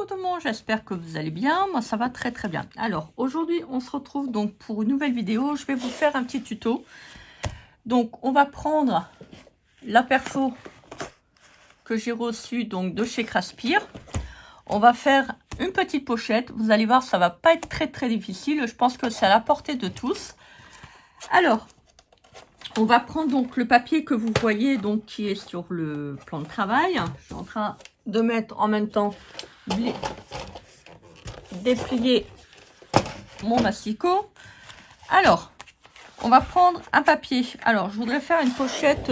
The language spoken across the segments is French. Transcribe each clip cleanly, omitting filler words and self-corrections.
Coucou tout le monde, j'espère que vous allez bien. Moi ça va très très bien. Alors aujourd'hui on se retrouve donc pour une nouvelle vidéo. Je vais vous faire un petit tuto. Donc on va prendre la perfo que j'ai reçue donc de chez Craspir. On va faire une petite pochette. Vous allez voir, ça va pas être très très difficile. Je pense que c'est à la portée de tous. Alors on va prendre donc le papier que vous voyez donc qui est sur le plan de travail. Je suis en train de mettre en même temps déplier mon massicot. Alors on va prendre un papier. Alors je voudrais faire une pochette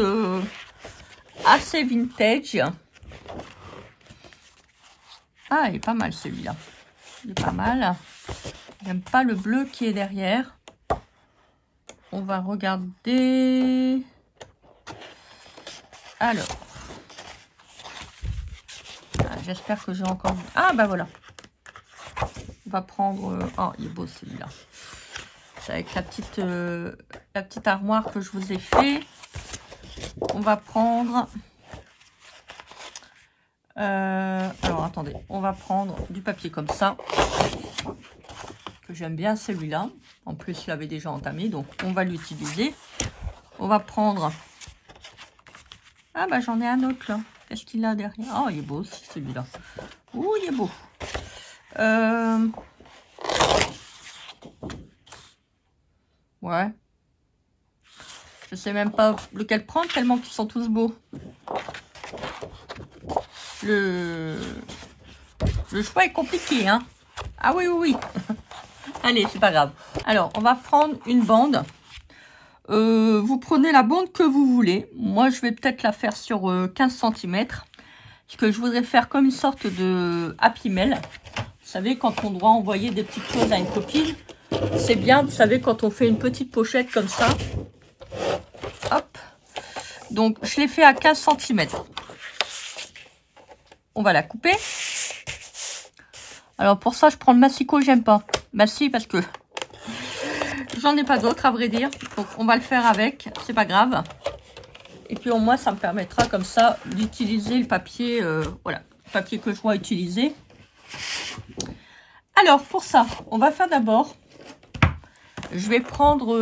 assez vintage. Ah, il est pas mal celui-là, il est pas mal. J'aime pas le bleu qui est derrière. On va regarder. Alors j'espère que j'ai encore... Ah bah voilà. On va prendre... Oh, il est beau celui-là. C'est avec la petite armoire que je vous ai fait. On va prendre... alors attendez. On va prendre du papier comme ça. Que j'aime bien celui-là. En plus, je l'avais déjà entamé. Donc, on va l'utiliser. On va prendre... Ah bah j'en ai un autre là. Qu'est-ce qu'il a derrière? Oh, il est beau aussi celui-là. Ouh, il est beau. Ouais. Je sais même pas lequel prendre tellement qu'ils sont tous beaux. Le choix est compliqué, hein. Ah oui, oui, oui. Allez, c'est pas grave. Alors, on va prendre une bande. Vous prenez la bande que vous voulez. Moi, je vais peut-être la faire sur 15 cm. Parce que je voudrais faire comme une sorte de happy mail. Vous savez, quand on doit envoyer des petites choses à une copine, c'est bien, vous savez, quand on fait une petite pochette comme ça. Hop. Donc, je l'ai fait à 15 cm. On va la couper. Alors, pour ça, je prends le massicot, j'aime pas. Bah si, parce que j'en ai pas d'autre, à vrai dire. Donc, on va le faire avec. C'est pas grave. Et puis, au moins, ça me permettra, comme ça, d'utiliser le papier. Voilà, le papier que je dois utiliser. Alors, pour ça, on va faire d'abord... Je vais prendre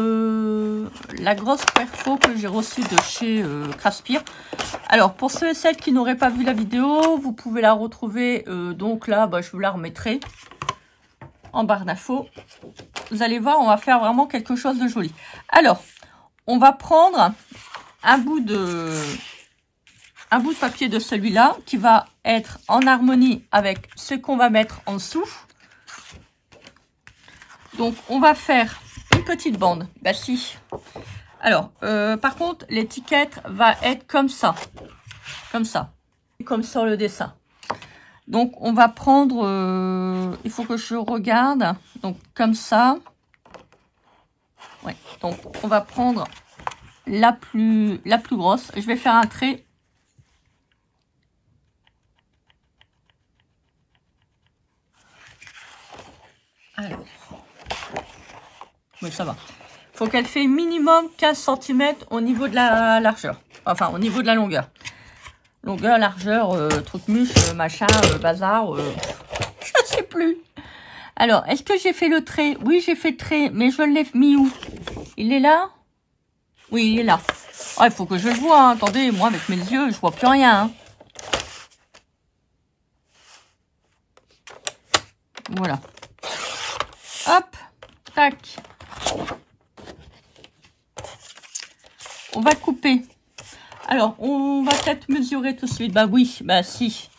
la grosse perfo que j'ai reçue de chez Craspir. Alors, pour ceux et celles qui n'auraient pas vu la vidéo, vous pouvez la retrouver. Donc là, bah, je vous la remettrai en barre d'infos. Vous allez voir, on va faire vraiment quelque chose de joli. Alors, on va prendre un bout de papier de celui-là qui va être en harmonie avec ce qu'on va mettre en dessous. Donc, on va faire une petite bande. Bah si. Alors, par contre, l'étiquette va être comme ça. Comme ça. Comme sur le dessin. Donc, on va prendre... il faut que je regarde. Donc, comme ça. Ouais. Donc, on va prendre la plus grosse. Je vais faire un trait. Alors. Oui, ça va. Faut qu'elle fait minimum 15 cm au niveau de la largeur. Enfin, au niveau de la longueur. Longueur, largeur, truc mûche, machin, bazar, je sais plus. Alors, est-ce que j'ai fait le trait? Oui, j'ai fait le trait, mais je l'ai mis où? Il est là? Oui, il est là. Oh, il faut que je le voie, hein. Attendez, moi, avec mes yeux, je vois plus rien. Hein. Voilà. Hop, tac. On va couper. Alors, on va peut-être mesurer tout de suite. Bah oui, bah si.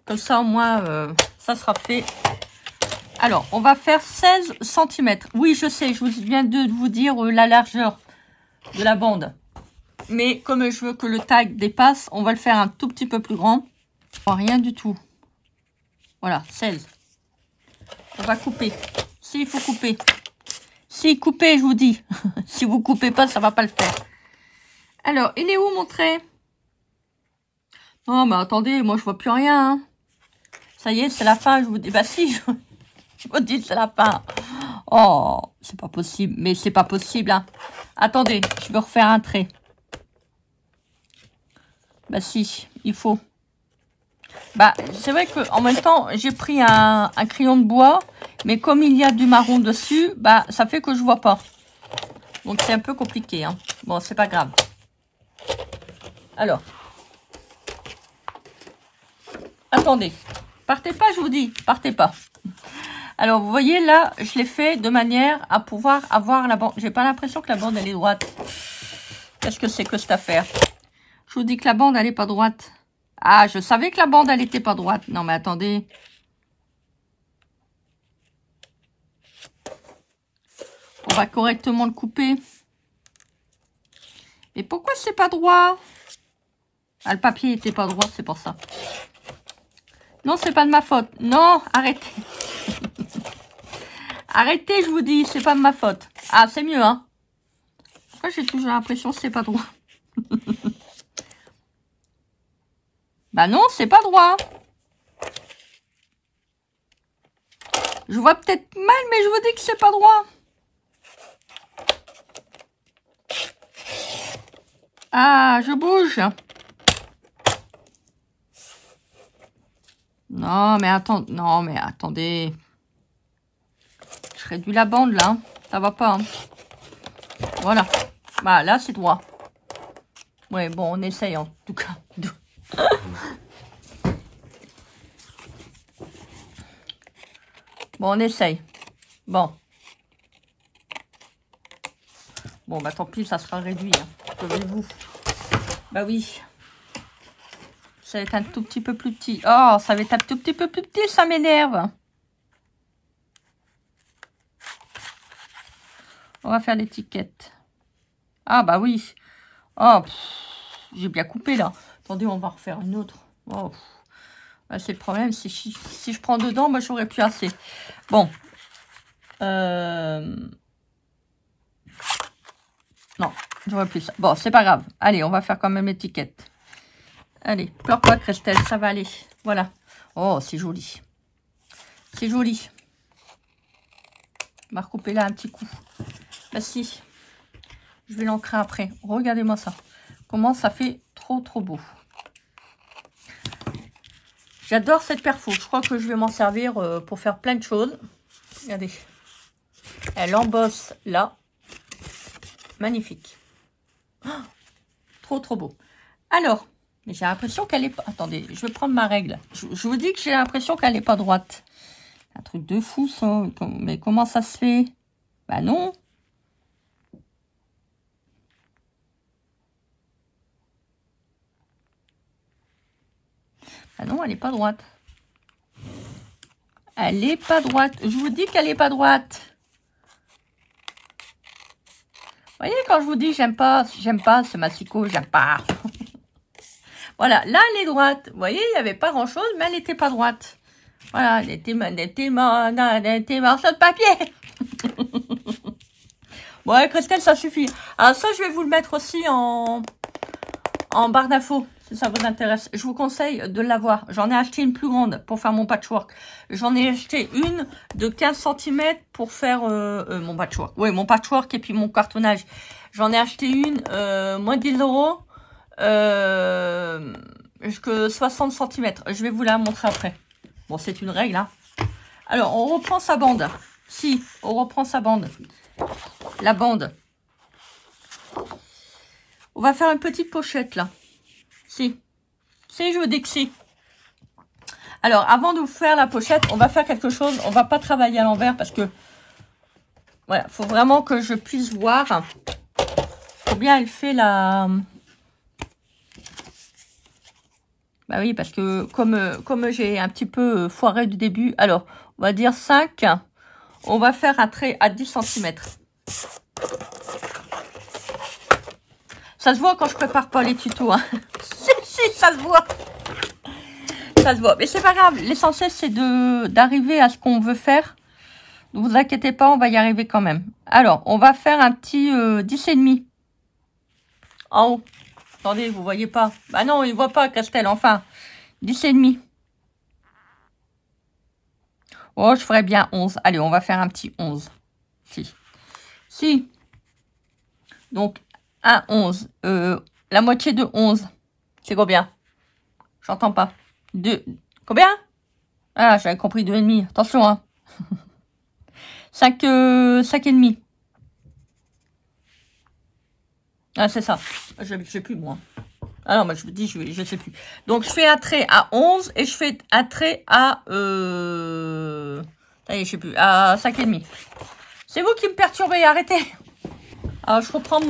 Comme ça, au moins, ça sera fait. Alors, on va faire 16 cm. Oui, je sais, je viens de vous dire la largeur de la bande. Mais comme je veux que le tag dépasse, on va le faire un tout petit peu plus grand. Oh, rien du tout. Voilà, 16. On va couper. Si, il faut couper. Si, coupez, je vous dis. Si vous coupez pas, ça va pas le faire. Alors, il est où mon trait? Non, mais attendez, moi je vois plus rien. Hein. Ça y est, c'est la fin, je vous dis. Bah si, je vous dis, c'est la fin. Oh, c'est pas possible. Mais c'est pas possible. Hein. Attendez, je vais refaire un trait. Bah si, il faut. Bah, c'est vrai que en même temps, j'ai pris un crayon de bois, mais comme il y a du marron dessus, bah, ça fait que je vois pas. Donc, c'est un peu compliqué, hein. Bon, c'est pas grave. Alors. Attendez. Partez pas, je vous dis. Partez pas. Alors, vous voyez, là, je l'ai fait de manière à pouvoir avoir la bande. J'ai pas l'impression que la bande, elle est droite. Qu'est-ce que c'est que cette affaire? Je vous dis que la bande, elle est pas droite. Ah, je savais que la bande, elle était pas droite. Non, mais attendez. On va correctement le couper. Mais pourquoi c'est pas droit? Ah, le papier était pas droit, c'est pour ça. Non, c'est pas de ma faute. Non, arrêtez. Arrêtez, je vous dis, c'est pas de ma faute. Ah, c'est mieux, hein. Pourquoi j'ai toujours l'impression que c'est pas droit? Bah non, c'est pas droit. Je vois peut-être mal, mais je vous dis que c'est pas droit. Ah, je bouge. Non, mais attends, non, mais attendez. Je réduis la bande, là. Ça va pas, hein. Voilà. Bah, là, c'est droit. Ouais, bon, on essaye, en tout cas. Bon, on essaye. Bon. Bon, bah, tant pis, ça sera réduit, hein. Sauvez-vous. Bah oui. Ça va être un tout petit peu plus petit. Oh, ça va être un tout petit peu plus petit, ça m'énerve. On va faire l'étiquette. Ah, bah oui. Oh, j'ai bien coupé, là. Attendez, on va refaire une autre. Oh, bah, c'est le problème. Si je prends dedans, moi, j'aurais plus assez. Bon. Non, j'aurais plus ça. Bon, c'est pas grave. Allez, on va faire quand même l'étiquette. Allez, pleure pas, Christelle, ça va aller. Voilà. Oh, c'est joli. C'est joli. On va recouper là un petit coup. Bah si. Je vais l'ancrer après. Regardez-moi ça. Comment ça fait trop beau. J'adore cette perfo. Je crois que je vais m'en servir pour faire plein de choses. Regardez. Elle embosse là. Magnifique. Oh, trop beau. Alors, mais j'ai l'impression qu'elle est pas... Attendez, je vais prendre ma règle. Je vous dis que j'ai l'impression qu'elle n'est pas droite. Un truc de fou, ça. Mais comment ça se fait? Bah non. Ah non, elle n'est pas droite. Elle n'est pas droite. Je vous dis qu'elle n'est pas droite. Vous voyez, quand je vous dis j'aime pas, c'est ma psycho, j'aime pas. Voilà, là, elle est droite. Vous voyez, il n'y avait pas grand-chose, mais elle n'était pas droite. Voilà, elle était morceau de papier. Ouais, Christelle, ça suffit. Alors ça, je vais vous le mettre aussi en barre d'infos, si ça vous intéresse. Je vous conseille de l'avoir. J'en ai acheté une plus grande pour faire mon patchwork. J'en ai acheté une de 15 cm pour faire mon patchwork. Oui, mon patchwork et puis mon cartonnage. J'en ai acheté une, moins de 10 €. Jusque 60 cm. Je vais vous la montrer après. Bon, c'est une règle, hein. Alors, on reprend sa bande. Si, on reprend sa bande. La bande. On va faire une petite pochette, là. Si. Si, je vous dis que si. Alors, avant de vous faire la pochette, on va faire quelque chose. On va pas travailler à l'envers parce que... Voilà, faut vraiment que je puisse voir combien elle fait la... Bah oui, parce que comme j'ai un petit peu foiré du début, alors, on va dire 5. On va faire un trait à 10 cm. Ça se voit quand je prépare pas les tutos, hein. Si, ça se voit. Ça se voit. Mais c'est pas grave. L'essentiel, c'est d'arriver à ce qu'on veut faire. Ne vous inquiétez pas, on va y arriver quand même. Alors, on va faire un petit 10,5. En haut. Attendez, vous voyez pas. Bah non, il voit pas, Castel, enfin. 10,5. Oh, je ferais bien 11. Allez, on va faire un petit 11. Si. Donc, un 11. La moitié de 11. C'est combien? J'entends pas. 2. Combien? Ah, j'avais compris 2,5. Attention, hein. 5 et demi. Ah, c'est ça. Je sais plus, moi. Ah non, moi, je vous dis, je sais plus. Donc, je fais un trait à 11 et je fais un trait à... Allez, je sais plus. À 5 et demi. C'est vous qui me perturbez, arrêtez. Alors, je reprends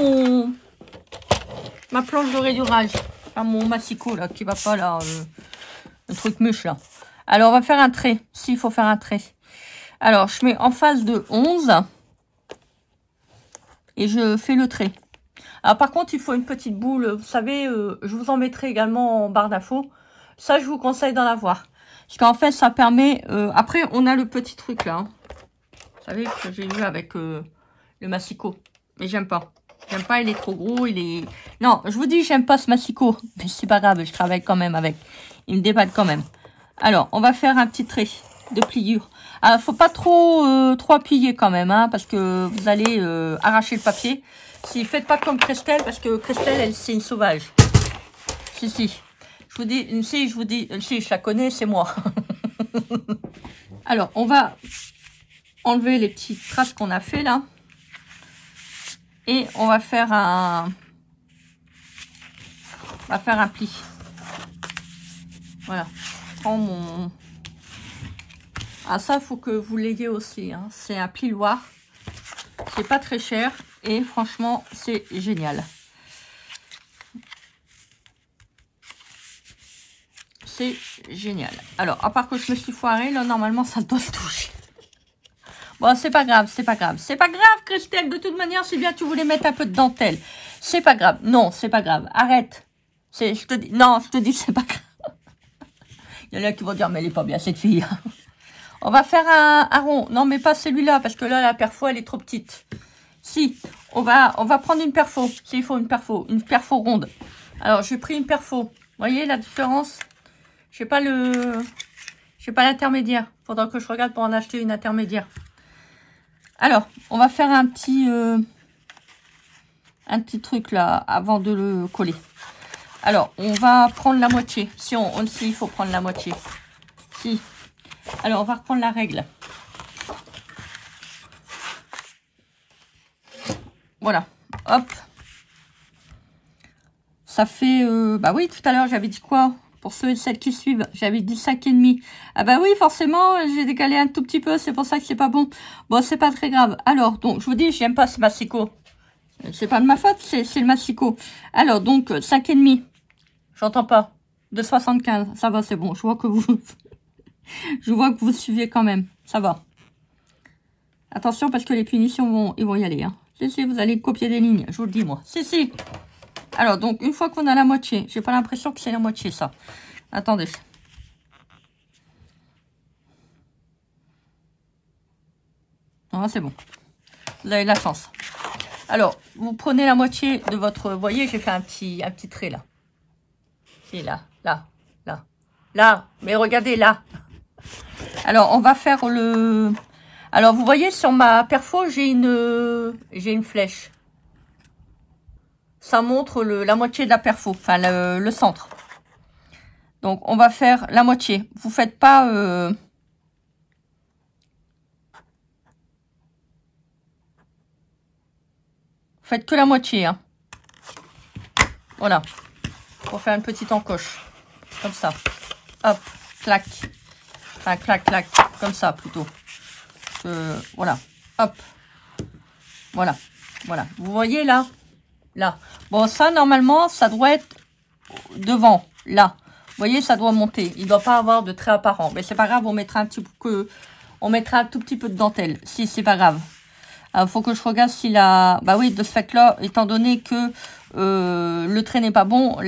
ma planche de raidurage. Enfin, mon massicot, là, qui va pas, là. Le truc mûche, là. Alors, on va faire un trait. S'il faut faire un trait. Alors, je mets en face de 11. Et je fais le trait. Alors, par contre, il faut une petite boule. Vous savez, je vous en mettrai également en barre d'infos. Ça, je vous conseille d'en avoir. Parce qu'en fait, ça permet... après, on a le petit truc, là. Hein. Vous savez, que j'ai eu avec le massicot. Mais j'aime pas. J'aime pas, il est trop gros. Il est... Non, je vous dis, j'aime pas ce massicot. Mais c'est pas grave, je travaille quand même avec. Il me déballe quand même. Alors, on va faire un petit trait de pliure. Alors, faut pas trop appuyer quand même, hein, parce que vous allez arracher le papier. Si, faites pas comme Christelle, parce que Christelle, elle, c'est une sauvage. Si. Je vous dis, si, je la connais, c'est moi. Alors, on va enlever les petites traces qu'on a fait, là. Et on va faire un pli. Voilà. Je prends mon... Ah, ça, faut que vous l'ayez aussi, hein. C'est un plioir. C'est pas très cher. Et franchement, c'est génial. C'est génial. Alors, à part que je me suis foirée, là, normalement, ça doit se toucher. Bon, c'est pas grave, c'est pas grave. C'est pas grave, Christelle. De toute manière, c'est bien que tu voulais mettre un peu de dentelle. C'est pas grave. Non, c'est pas grave. Arrête. Je te dis, non, je te dis, c'est pas grave. Il y en a qui vont dire, mais elle est pas bien, cette fille. On va faire un rond. Non, mais pas celui-là, parce que là, la perfo, elle est trop petite. Si, on va prendre une perfo. S'il faut une perfo ronde. Alors, j'ai pris une perfo. Vous voyez la différence? Je sais pas l'intermédiaire. Faudra que je regarde pour en acheter une intermédiaire. Alors, on va faire un petit truc là, avant de le coller. Alors, on va prendre la moitié. Si, il faut prendre la moitié. Si. Alors, on va reprendre la règle. Voilà, hop. Ça fait... bah oui, tout à l'heure, j'avais dit quoi? Pour ceux et celles qui suivent, j'avais dit 5,5. Ah bah oui, forcément, j'ai décalé un tout petit peu. C'est pour ça que c'est pas bon. Bon, c'est pas très grave. Alors, donc, je vous dis, j'aime pas ce massicot. C'est pas de ma faute, c'est le massicot. Alors, donc, 5,5. J'entends pas. De 75. Ça va, c'est bon. Je vois que vous... je vois que vous suivez quand même. Ça va. Attention, parce que les punitions ils vont y aller, hein. Si, vous allez copier des lignes, je vous le dis, moi. Si. Alors, donc, une fois qu'on a la moitié, j'ai pas l'impression que c'est la moitié, ça. Attendez. Ah, c'est bon. Vous avez de la chance. Alors, vous prenez la moitié de votre... Vous voyez, j'ai fait un petit trait, là. C'est là. Là. Mais regardez, là. Alors, on va faire le... Alors, vous voyez, sur ma perfo, j'ai une flèche. Ça montre la moitié de la perfo, enfin le centre. Donc, on va faire la moitié. Vous faites pas... Faites que la moitié, hein. Voilà. Pour faire une petite encoche. Comme ça. Hop, clac. Enfin, clac, comme ça, plutôt. Voilà. Hop. Voilà. Vous voyez, là? Là. Bon, ça, normalement, ça doit être devant, là. Vous voyez, ça doit monter. Il ne doit pas avoir de trait apparent. Mais c'est pas grave, on mettra un tout petit peu de dentelle. Si, c'est pas grave. Il faut que je regarde si la... Bah oui, de ce fait-là, étant donné que le trait n'est pas bon,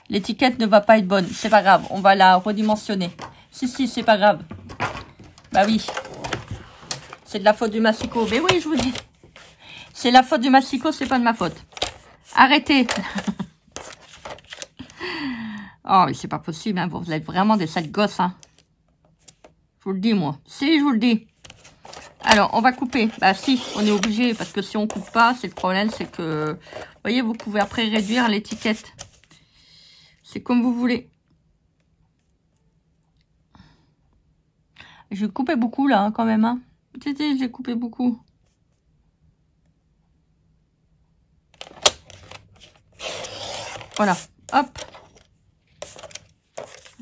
l'étiquette ne va pas être bonne. C'est pas grave, on va la redimensionner. Si, c'est pas grave. Bah oui. C'est de la faute du massicot. Mais oui, je vous dis. C'est la faute du massicot, c'est pas de ma faute. Arrêtez. Oh, mais c'est pas possible, hein. Vous êtes vraiment des sales gosses, hein. Je vous le dis, moi. Si, je vous le dis. Alors, on va couper. Bah si, on est obligé, parce que si on coupe pas, c'est le problème, c'est que... Vous voyez, vous pouvez après réduire l'étiquette. C'est comme vous voulez. J'ai coupé beaucoup là, hein, quand même. Hein. J'ai coupé beaucoup. Voilà. Hop.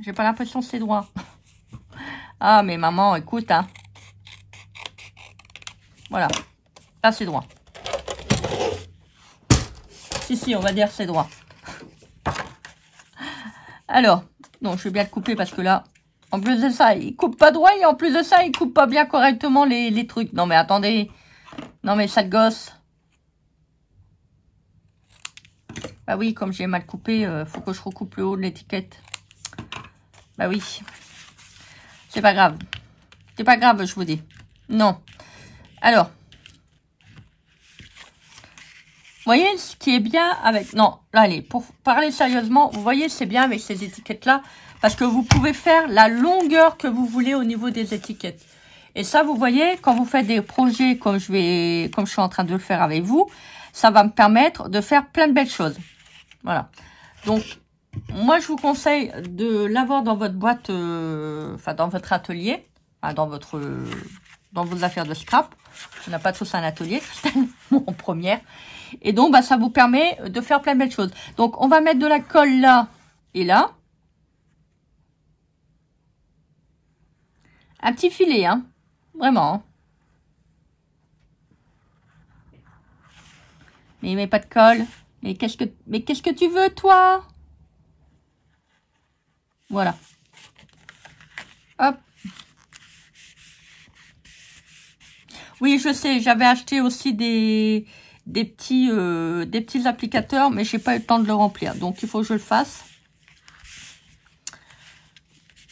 J'ai pas l'impression que c'est droit. Ah, mais maman, écoute, hein. Voilà. Là, c'est droit. Si, on va dire c'est droit. Alors, non, je vais bien le couper parce que là, en plus de ça, il coupe pas droit et en plus de ça, il coupe pas bien correctement les trucs. Non, mais attendez. Non, mais ça gosse. Bah oui, comme j'ai mal coupé, faut que je recoupe le haut de l'étiquette. Bah oui. C'est pas grave. C'est pas grave, je vous dis. Non. Alors. Vous voyez ce qui est bien avec... Non, là, allez, pour parler sérieusement, vous voyez, c'est bien avec ces étiquettes-là. Parce que vous pouvez faire la longueur que vous voulez au niveau des étiquettes. Et ça, vous voyez, quand vous faites des projets comme je suis en train de le faire avec vous, ça va me permettre de faire plein de belles choses. Voilà. Donc, moi, je vous conseille de l'avoir dans votre boîte, enfin, dans votre atelier, enfin, dans vos affaires de scrap. On n'a pas tous un atelier, en première. Et donc, bah, ça vous permet de faire plein de belles choses. Donc, on va mettre de la colle là et là. Un petit filet, hein. Vraiment. Mais il met pas de colle. Mais qu'est-ce que tu veux, toi? Voilà. Hop. Oui, je sais, j'avais acheté aussi des petits applicateurs, mais j'ai pas eu le temps de le remplir. Donc, il faut que je le fasse.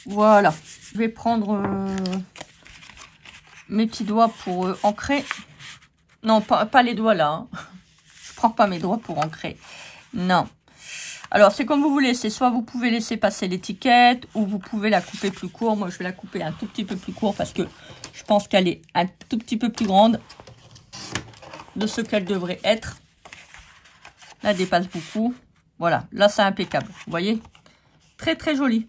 Voilà. Je vais prendre mes petits doigts pour ancrer. Non, pas les doigts là. Hein. Je prends pas mes doigts pour ancrer. Non. Alors, c'est comme vous voulez. C'est soit vous pouvez laisser passer l'étiquette ou vous pouvez la couper plus court. Moi, je vais la couper un tout petit peu plus court parce que je pense qu'elle est un tout petit peu plus grande de ce qu'elle devrait être. Là, elle dépasse beaucoup. Voilà. Là, c'est impeccable. Vous voyez? Très, très joli.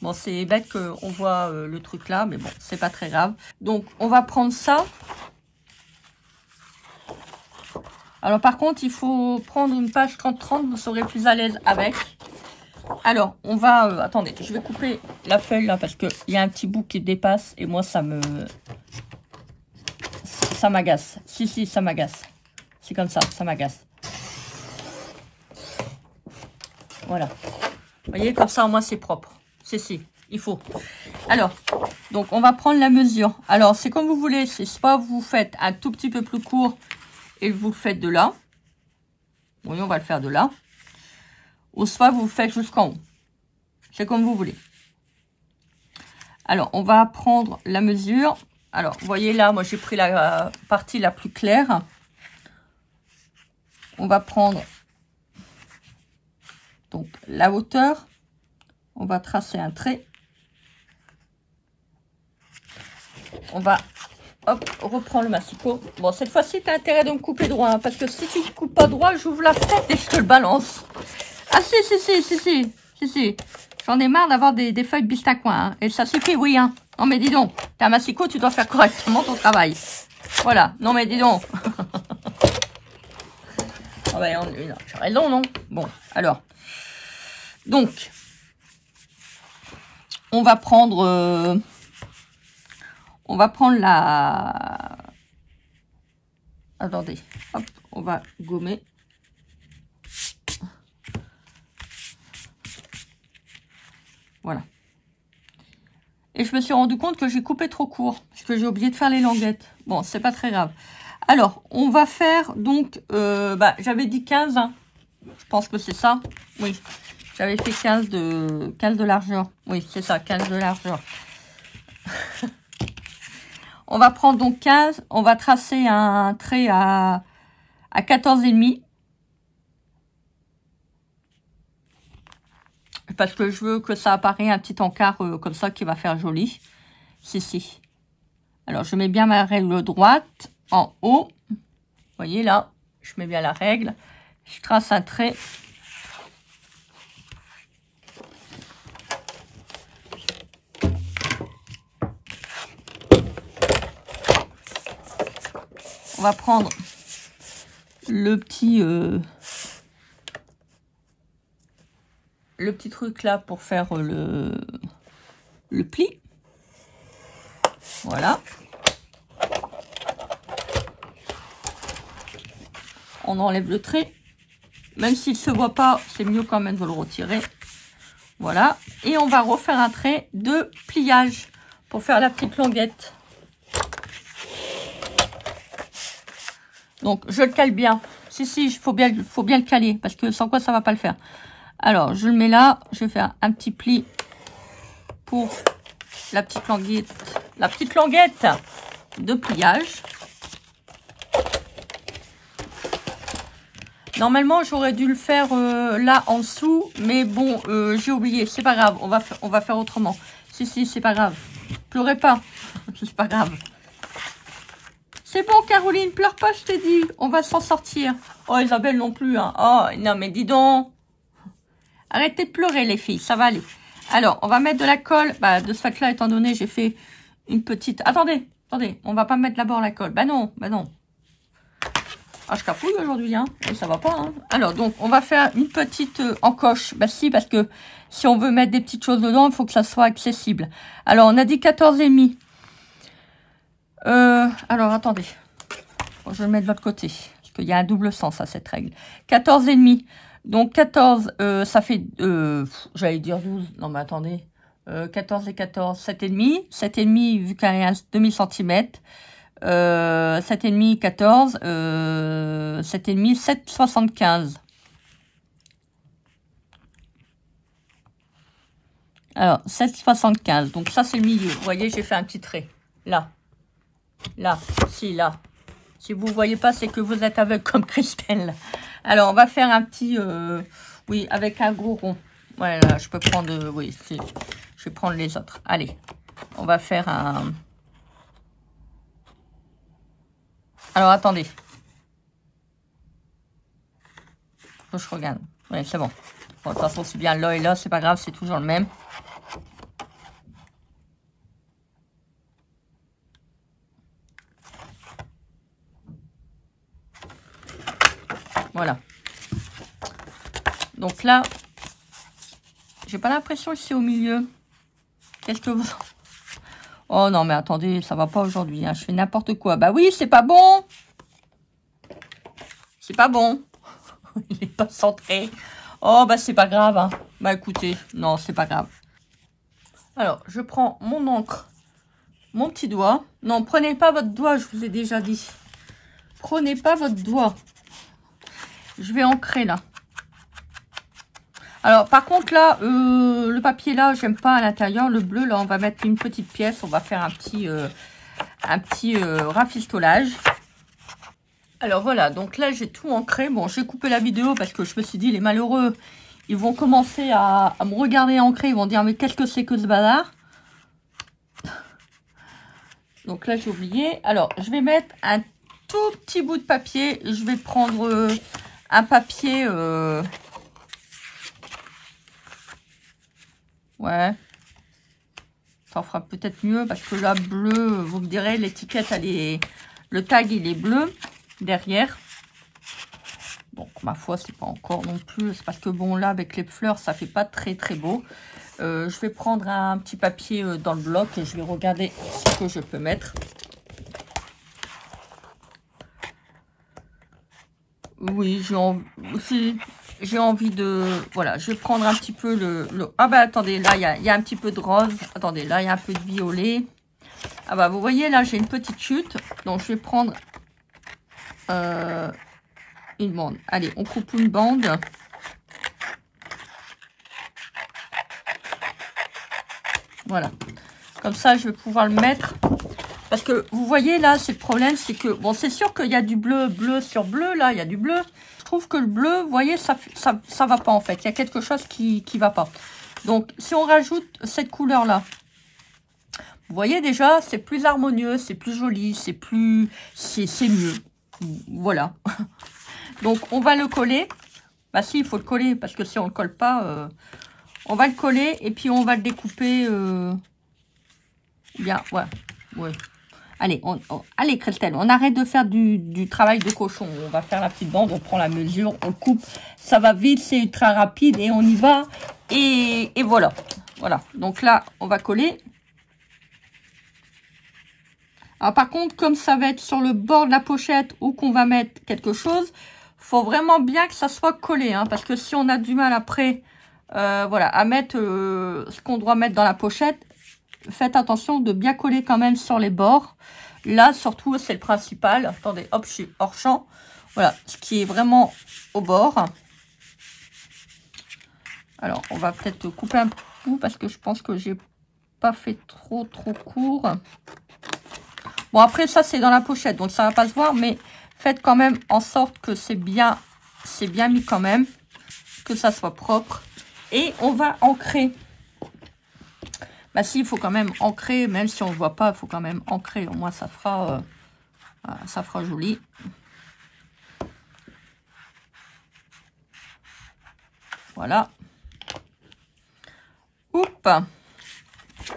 Bon, c'est bête qu'on voit le truc là, mais bon, c'est pas très grave. Donc, on va prendre ça. Alors, par contre, il faut prendre une page 30-30, vous serez plus à l'aise avec. Alors, on va... attendez, je vais couper la feuille là, parce qu'il y a un petit bout qui dépasse, et moi, ça m'agace. Si, ça m'agace. C'est comme ça m'agace. Voilà. Vous voyez, comme ça, au moins, c'est propre. Si, il faut. Alors, donc, on va prendre la mesure. Alors, c'est comme vous voulez. C'est soit vous faites un tout petit peu plus court et vous le faites de là. Oui, on va le faire de là. Ou soit vous le faites jusqu'en haut. C'est comme vous voulez. Alors, on va prendre la mesure. Alors, vous voyez là, moi, j'ai pris la partie la plus claire. On va prendre donc la hauteur. On va tracer un trait. On va, hop, reprendre le massicot. Bon, cette fois-ci, tu as intérêt de me couper droit. Hein, parce que si tu ne coupes pas droit, j'ouvre la fenêtre et je te le balance. Ah, si. J'en ai marre d'avoir des feuilles de bistakouin. Hein, et ça suffit, oui. Hein. Non, mais dis donc, tu as un massicot, tu dois faire correctement ton travail. Voilà. Non, mais dis donc. Oh, ben, j'ai raison, non? Bon, alors. Donc, on va prendre la... Attendez, hop, on va gommer. Voilà. Et je me suis rendu compte que j'ai coupé trop court, parce que j'ai oublié de faire les languettes. Bon, c'est pas très grave. Alors, on va faire donc, j'avais dit 15, hein. Je pense que c'est ça. Oui, j'avais fait 15 de largeur. Oui, c'est ça, 15 de largeur. On va prendre donc 15, on va tracer un trait à 14,5. Parce que je veux que ça apparaît un petit encart comme ça qui va faire joli. Si. Alors, je mets bien ma règle droite en haut. Vous voyez là, je mets bien la règle. Je trace un trait. on va prendre le petit truc là pour faire le pli. Voilà. On enlève le trait. Même s'il ne se voit pas, c'est mieux quand même de le retirer. Voilà. Et on va refaire un trait de pliage pour faire la petite languette. Donc, je le cale bien. Si, il faut bien le caler parce que sans quoi ça va pas le faire. Alors, je le mets là. Je vais faire un petit pli pour la petite languette. La petite languette de pliage. Normalement, j'aurais dû le faire là en dessous, mais bon, j'ai oublié. C'est pas grave, on va faire autrement. Si, c'est pas grave. Pleurez pas, c'est pas grave. C'est bon, Caroline, pleure pas, je t'ai dit. On va s'en sortir. Oh, Isabelle non plus. Hein. Oh, non, mais dis donc. Arrêtez de pleurer, les filles, ça va aller. Alors, on va mettre de la colle. Bah, de ce fait-là, étant donné, j'ai fait une petite... Attendez, on va pas mettre d'abord la colle. Bah non. Ah, je cafouille aujourd'hui, hein. Et ça va pas, hein. Alors, donc, on va faire une petite encoche. Bah si, parce que si on veut mettre des petites choses dedans, il faut que ça soit accessible. Alors, on a dit 14,5. Alors, attendez. Bon, je vais le mettre de l'autre côté. Parce qu'il y a un double sens à cette règle. 14,5. Donc, 14, ça fait... j'allais dire 12. Non, mais attendez. 14 et 14, 7,5. 7,5, vu qu'il y a un demi-centimètre. 7,5, 14, 7,5, 7,75. Alors, 7,75. Donc, ça, c'est le milieu. Vous voyez, j'ai fait un petit trait. Là. Là. Là. Si vous ne voyez pas, c'est que vous êtes aveugle comme Christelle. Alors, on va faire un petit... oui, avec un gros rond. Voilà, je peux prendre... oui, je vais prendre les autres. Allez. On va faire un... Alors, attendez. Faut que je regarde. Oui, c'est bon. Bon, de toute façon, c'est bien là et là. C'est pas grave, c'est toujours le même. Voilà. Donc là, j'ai pas l'impression que c'est au milieu. Qu'est-ce que vous... Oh non, mais attendez, ça va pas aujourd'hui. Hein. Je fais n'importe quoi. Bah oui, c'est pas bon. C'est pas bon. Il est pas centré. Oh, bah c'est pas grave. Hein. Bah écoutez, non, c'est pas grave. Alors, je prends mon encre, mon petit doigt. Non, prenez pas votre doigt, je vous ai déjà dit. Prenez pas votre doigt. Je vais ancrer là. Alors, par contre, là, le papier là, j'aime pas à l'intérieur. Le bleu, là, on va mettre une petite pièce. On va faire un petit rafistolage. Alors, voilà. Donc là, j'ai tout ancré. Bon, j'ai coupé la vidéo parce que je me suis dit, les malheureux, ils vont commencer à me regarder ancrer. Ils vont dire, mais qu'est-ce que c'est que ce bazar? Donc là, j'ai oublié. Alors, je vais mettre un tout petit bout de papier. Je vais prendre un papier... Ouais. Ça fera peut-être mieux parce que là, bleu, vous me direz, l'étiquette, elle est... Le tag, il est bleu derrière. Bon, ma foi, c'est pas encore non plus. C'est parce que bon, là, avec les fleurs, ça fait pas très beau. Je vais prendre un petit papier dans le bloc et je vais regarder ce que je peux mettre. Oui, j'ai envie de... Voilà, je vais prendre un petit peu le... Ah bah attendez, là, il y a un petit peu de rose. Attendez, là, il y a un peu de violet. Ah bah, vous voyez, là, j'ai une petite chute. Donc, je vais prendre une bande. Allez, on coupe une bande. Voilà. Comme ça, je vais pouvoir le mettre. Parce que, vous voyez, là, c'est le problème, c'est que... Bon, c'est sûr qu'il y a du bleu sur bleu, là, il y a du bleu. Je trouve que le bleu, vous voyez, ça va pas, en fait. Il y a quelque chose qui va pas. Donc, si on rajoute cette couleur-là, vous voyez déjà, c'est plus harmonieux, c'est plus joli, c'est plus... C'est mieux. Voilà. Donc, on va le coller. Bah si, il faut le coller, parce que si on le colle pas, on va le coller et puis on va le découper bien, ouais. Allez, allez Christelle, on arrête de faire du travail de cochon. On va faire la petite bande, on prend la mesure, on coupe. Ça va vite, c'est ultra rapide et on y va. Et voilà. Voilà. Donc là, on va coller. Alors par contre, comme ça va être sur le bord de la pochette ou qu'on va mettre quelque chose, faut vraiment bien que ça soit collé. Hein, parce que si on a du mal après, voilà, à mettre ce qu'on doit mettre dans la pochette, faites attention de bien coller quand même sur les bords. Là, surtout, c'est le principal. Attendez, hop, je suis hors champ. Voilà, ce qui est vraiment au bord. Alors, on va peut-être couper un bout parce que je pense que j'ai pas fait trop court. Bon, après, ça, c'est dans la pochette, donc ça va pas se voir, mais faites quand même en sorte que c'est bien mis quand même, que ça soit propre. Et on va ancrer. Bah si, il faut quand même ancrer, même si on ne voit pas, il faut quand même ancrer. Au moins, ça fera joli. Voilà. Oups. Vous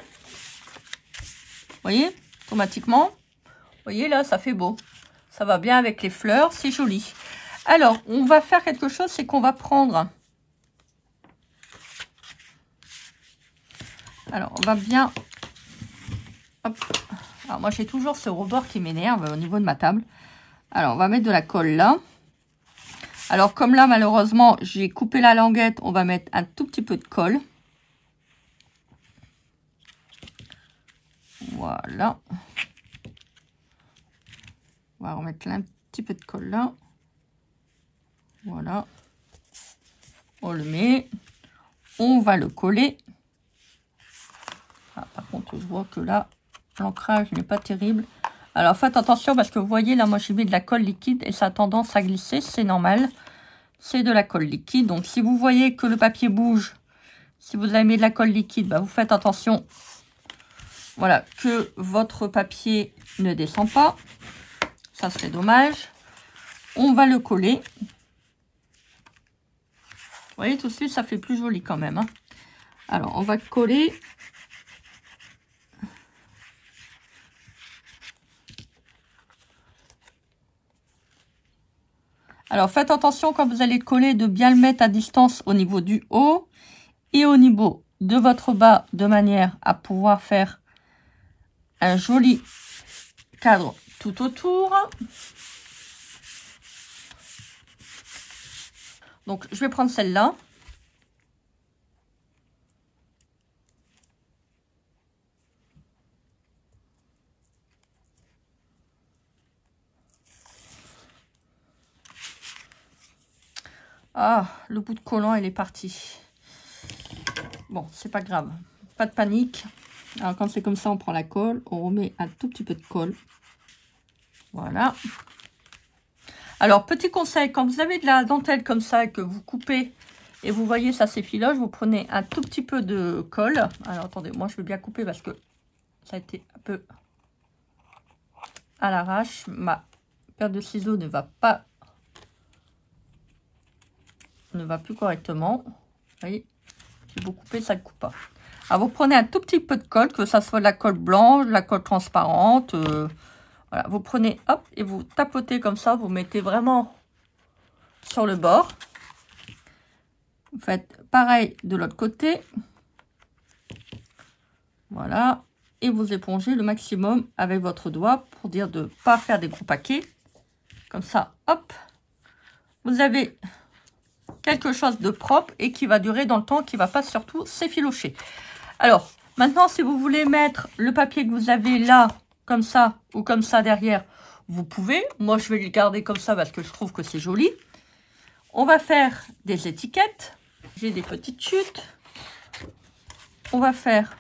voyez, automatiquement. Vous voyez, là, ça fait beau. Ça va bien avec les fleurs, c'est joli. Alors, on va faire quelque chose, c'est qu'on va prendre... Alors, on va bien... Hop. Alors, moi, j'ai toujours ce rebord qui m'énerve au niveau de ma table. Alors, on va mettre de la colle là. Alors, comme là, malheureusement, j'ai coupé la languette, on va mettre un tout petit peu de colle. Voilà. On va remettre là un petit peu de colle là. Voilà. On le met. On va le coller. Ah, par contre, je vois que là, l'ancrage n'est pas terrible. Alors, faites attention parce que vous voyez, là, moi, j'ai mis de la colle liquide et ça a tendance à glisser. C'est normal. C'est de la colle liquide. Donc, si vous voyez que le papier bouge, si vous avez mis de la colle liquide, bah, vous faites attention. Voilà, que votre papier ne descend pas. Ça serait dommage. On va le coller. Vous voyez, tout de suite, ça fait plus joli quand même. Hein. Alors, on va coller. Alors, faites attention quand vous allez coller de bien le mettre à distance au niveau du haut et au niveau de votre bas de manière à pouvoir faire un joli cadre tout autour. Donc, je vais prendre celle-là. Ah, le bout de collant, il est parti. Bon, c'est pas grave. Pas de panique. Alors, quand c'est comme ça, on prend la colle. On remet un tout petit peu de colle. Voilà. Alors, petit conseil, quand vous avez de la dentelle comme ça et que vous coupez et vous voyez ça s'effiloche, vous prenez un tout petit peu de colle. Alors, attendez, moi, je vais bien couper parce que ça a été un peu à l'arrache. Ma paire de ciseaux ne va plus correctement. Vous voyez, j'ai beau couper, ça ne coupe pas. Alors, vous prenez un tout petit peu de colle, que ça soit de la colle blanche, de la colle transparente. Voilà, vous prenez, hop, et vous tapotez comme ça. Vous mettez vraiment sur le bord. Vous faites pareil de l'autre côté. Voilà. Et vous épongez le maximum avec votre doigt pour dire de ne pas faire des gros paquets. Comme ça, hop. Vous avez quelque chose de propre et qui va durer dans le temps, qui ne va pas surtout s'effilocher. Alors, maintenant, si vous voulez mettre le papier que vous avez là, comme ça, ou comme ça derrière, vous pouvez. Moi, je vais le garder comme ça parce que je trouve que c'est joli. On va faire des étiquettes. J'ai des petites chutes. On va faire...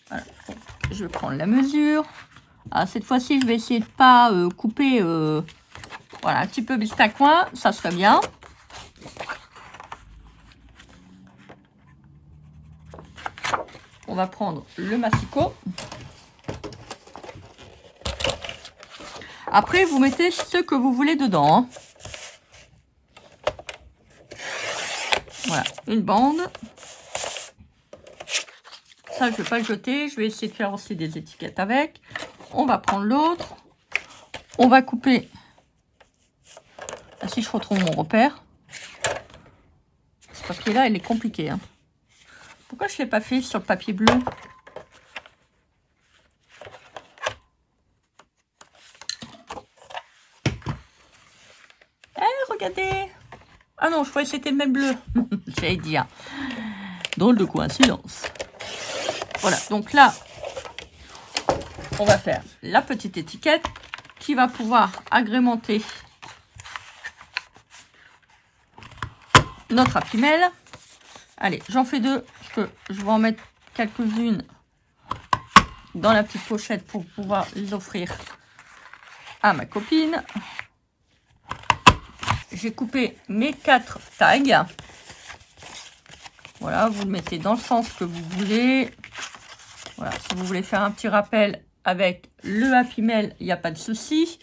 Voilà. Je vais prendre la mesure. Alors, cette fois-ci, je vais essayer de ne pas couper... voilà, un petit peu un coin. Ça serait bien. On va prendre le massicot. Après, vous mettez ce que vous voulez dedans. Hein. Voilà, une bande. ça, je vais pas le jeter. Je vais essayer de faire aussi des étiquettes avec. On va prendre l'autre. On va couper. Ah, si je retrouve mon repère. Ce papier-là, il est compliqué. Hein. Pourquoi je ne l'ai pas fait sur le papier bleu? Eh, regardez! Ah non, je croyais que c'était le même bleu. J'allais dire. Drôle de coïncidence. Voilà, donc là, on va faire la petite étiquette qui va pouvoir agrémenter notre imprimel. Allez, j'en fais deux, parce que je vais en mettre quelques-unes dans la petite pochette pour pouvoir les offrir à ma copine. J'ai coupé mes 4 tags. Voilà, vous le mettez dans le sens que vous voulez. Voilà, si vous voulez faire un petit rappel avec le Happy Mail, il n'y a pas de souci.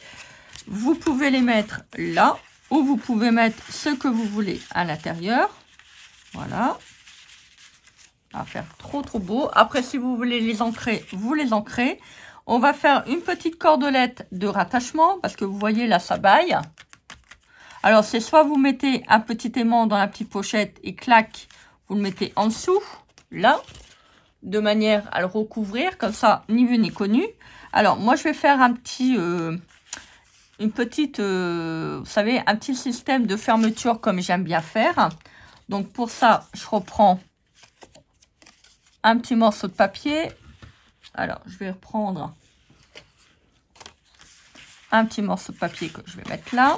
Vous pouvez les mettre là, ou vous pouvez mettre ce que vous voulez à l'intérieur. Voilà. Ça va faire trop beau. Après, si vous voulez les ancrer, vous les ancrez. On va faire une petite cordelette de rattachement, parce que vous voyez là, ça baille. Alors, c'est soit vous mettez un petit aimant dans la petite pochette et clac, vous le mettez en dessous, là, de manière à le recouvrir, comme ça, ni vu ni connu. Alors, moi, je vais faire un petit, une petite, vous savez, un petit système de fermeture comme j'aime bien faire. Donc, pour ça, je reprends un petit morceau de papier. Alors, je vais reprendre un petit morceau de papier que je vais mettre là.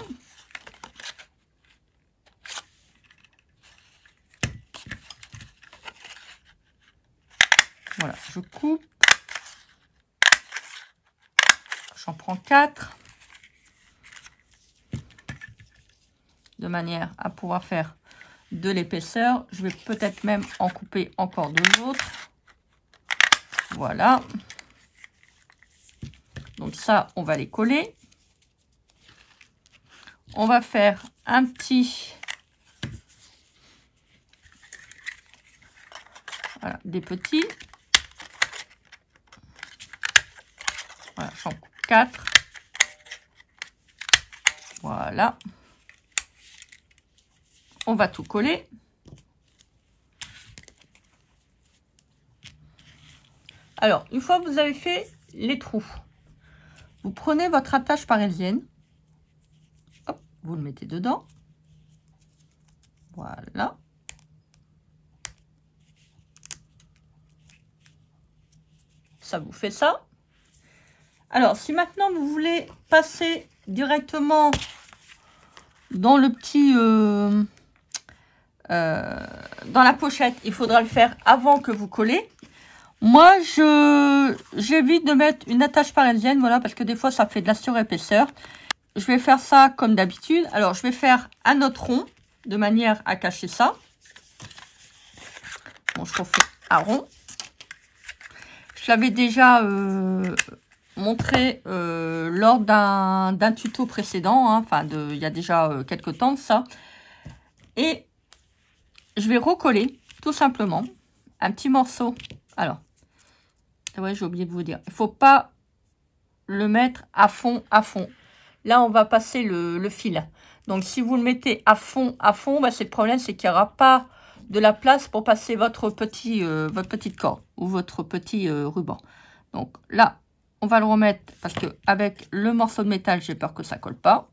Voilà, je coupe. J'en prends 4. De manière à pouvoir faire de l'épaisseur. Je vais peut-être même en couper encore 2 autres. Voilà. Donc ça, on va les coller. On va faire un petit... Voilà, des petits. Voilà, j'en coupe 4. Voilà. On va tout coller. Alors, une fois que vous avez fait les trous, vous prenez votre attache parisienne. Hop, vous le mettez dedans. Voilà. Ça vous fait ça. Alors, si maintenant vous voulez passer directement dans le petit... dans la pochette, il faudra le faire avant que vous collez. Moi, j'évite de mettre une attache parisienne, voilà, parce que des fois, ça fait de la surépaisseur. Je vais faire ça comme d'habitude. Alors, je vais faire un autre rond, de manière à cacher ça. Bon, je refais un rond. Je l'avais déjà montré lors d'un tuto précédent, hein, enfin, il y a déjà quelques temps, ça. Et je vais recoller, tout simplement, un petit morceau. Alors, ouais, j'ai oublié de vous dire. Il ne faut pas le mettre à fond, à fond. Là, on va passer le fil. Donc, si vous le mettez à fond, bah, c'est le problème, c'est qu'il n'y aura pas de la place pour passer votre petite corde ou votre petit ruban. Donc, là, on va le remettre parce que avec le morceau de métal, j'ai peur que ça colle pas.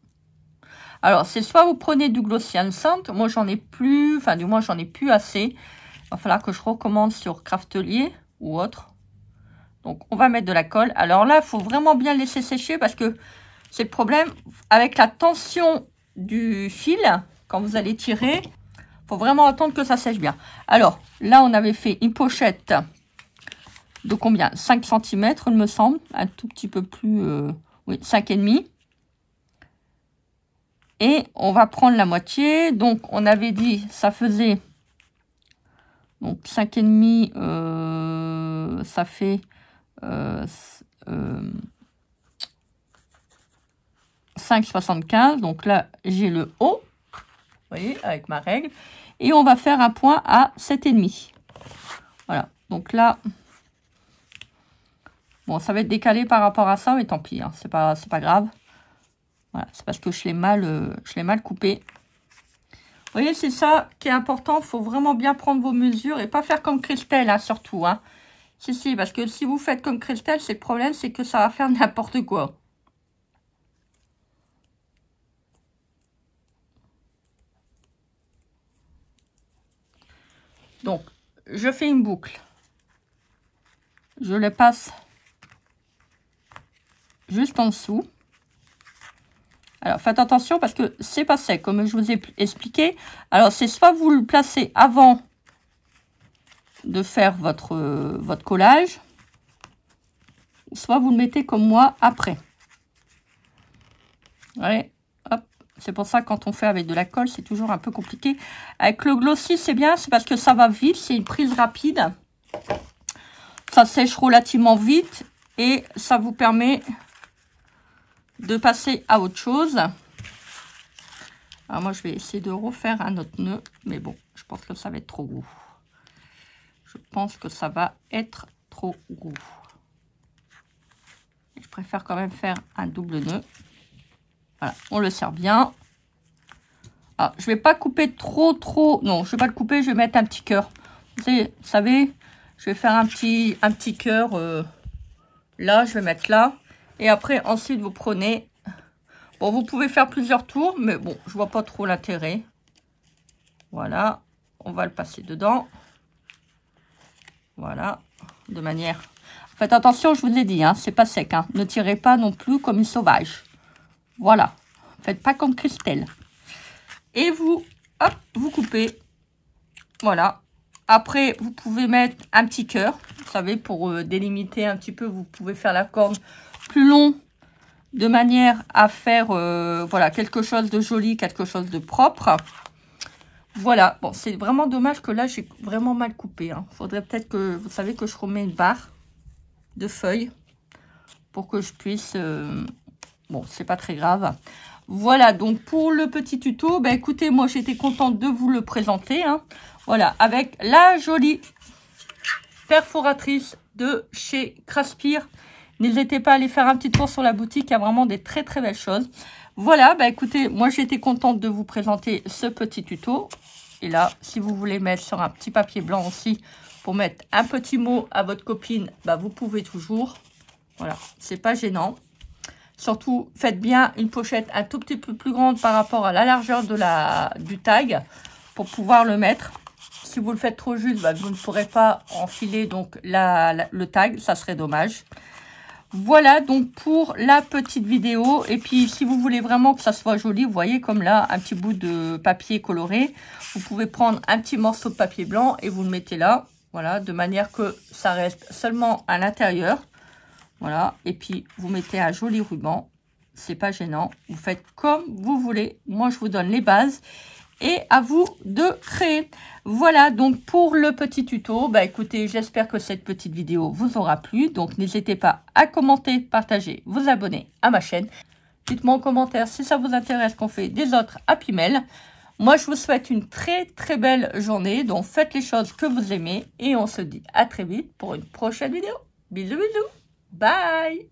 Alors, c'est soit vous prenez du glossy enceinte. Moi, j'en ai plus, enfin, du moins, j'en ai plus assez. Il va falloir que je recommande sur Craftelier ou autre. Donc, on va mettre de la colle. Alors là, il faut vraiment bien laisser sécher parce que c'est le problème. Avec la tension du fil, quand vous allez tirer, il faut vraiment attendre que ça sèche bien. Alors, là, on avait fait une pochette de combien? 5 cm, il me semble. Un tout petit peu plus... oui, 5,5. Et on va prendre la moitié. Donc, on avait dit, ça faisait... Donc, 5,5, ça fait... 5,75. Donc là, j'ai le haut. Vous voyez, avec ma règle. Et on va faire un point à 7,5. Voilà. Donc là, Bon, ça va être décalé par rapport à ça, mais tant pis, hein, c'est pas grave. Voilà, c'est parce que je l'ai mal coupé. Vous voyez, c'est ça qui est important. Il faut vraiment bien prendre vos mesures et pas faire comme Christelle, hein, surtout. Hein. Si, parce que si vous faites comme Christelle, c'est le problème, c'est que ça va faire n'importe quoi. Donc, je fais une boucle. Je le passe juste en dessous. Alors, faites attention parce que c'est pas sec, comme je vous ai expliqué. Alors, c'est soit vous le placez avant de faire votre collage, soit vous le mettez comme moi après. Allez, hop. C'est pour ça que quand on fait avec de la colle, c'est toujours un peu compliqué. Avec le glossy, c'est bien, c'est parce que ça va vite, c'est une prise rapide. Ça sèche relativement vite et ça vous permet de passer à autre chose. Alors moi, je vais essayer de refaire un autre nœud, mais bon, je pense que ça va être trop gros. Je pense que ça va être trop gros. Je préfère quand même faire un double nœud. Voilà, on le serre bien. Alors, je vais pas couper trop. Non, je vais pas le couper, je vais mettre un petit cœur. Vous savez, je vais faire un petit cœur. Là, je vais mettre là. Et après, ensuite, vous prenez... Bon, vous pouvez faire plusieurs tours, mais bon, je vois pas trop l'intérêt. Voilà, on va le passer dedans. Voilà, de manière... Faites attention, je vous l'ai dit, hein, c'est pas sec. Hein. Ne tirez pas non plus comme une sauvage. Voilà, faites pas comme Christelle. Et vous, hop, vous coupez. Voilà. Après, vous pouvez mettre un petit cœur. Vous savez, pour délimiter un petit peu, vous pouvez faire la corde plus long, de manière à faire voilà, quelque chose de joli, quelque chose de propre. Voilà, bon, c'est vraiment dommage que là, j'ai vraiment mal coupé. Hein. Faudrait peut-être que, vous savez, que je remets une barre de feuilles pour que je puisse... bon, c'est pas très grave. Voilà, donc pour le petit tuto, ben écoutez, moi, j'étais contente de vous le présenter. Hein. Voilà, avec la jolie perforatrice de chez Craspir. N'hésitez pas à aller faire un petit tour sur la boutique, il y a vraiment des très très belles choses. Voilà, bah écoutez, moi j'ai été contente de vous présenter ce petit tuto. Et là, si vous voulez mettre sur un petit papier blanc aussi, pour mettre un petit mot à votre copine, bah vous pouvez toujours. Voilà, c'est pas gênant. Surtout, faites bien une pochette un tout petit peu plus grande par rapport à la largeur de du tag, pour pouvoir le mettre. Si vous le faites trop juste, bah, vous ne pourrez pas enfiler donc le tag, ça serait dommage. Voilà donc pour la petite vidéo. Et puis si vous voulez vraiment que ça soit joli, vous voyez comme là un petit bout de papier coloré, vous pouvez prendre un petit morceau de papier blanc et vous le mettez là. Voilà, de manière que ça reste seulement à l'intérieur. Voilà, et puis vous mettez un joli ruban, c'est pas gênant. Vous faites comme vous voulez. Moi je vous donne les bases et à vous de créer. Voilà donc pour le petit tuto. Bah écoutez, j'espère que cette petite vidéo vous aura plu. Donc n'hésitez pas à commenter, partager, vous abonner à ma chaîne. Dites-moi en commentaire si ça vous intéresse qu'on fait des autres Happy Mail. Moi je vous souhaite une très très belle journée. Donc faites les choses que vous aimez et on se dit à très vite pour une prochaine vidéo. Bisous bisous. Bye.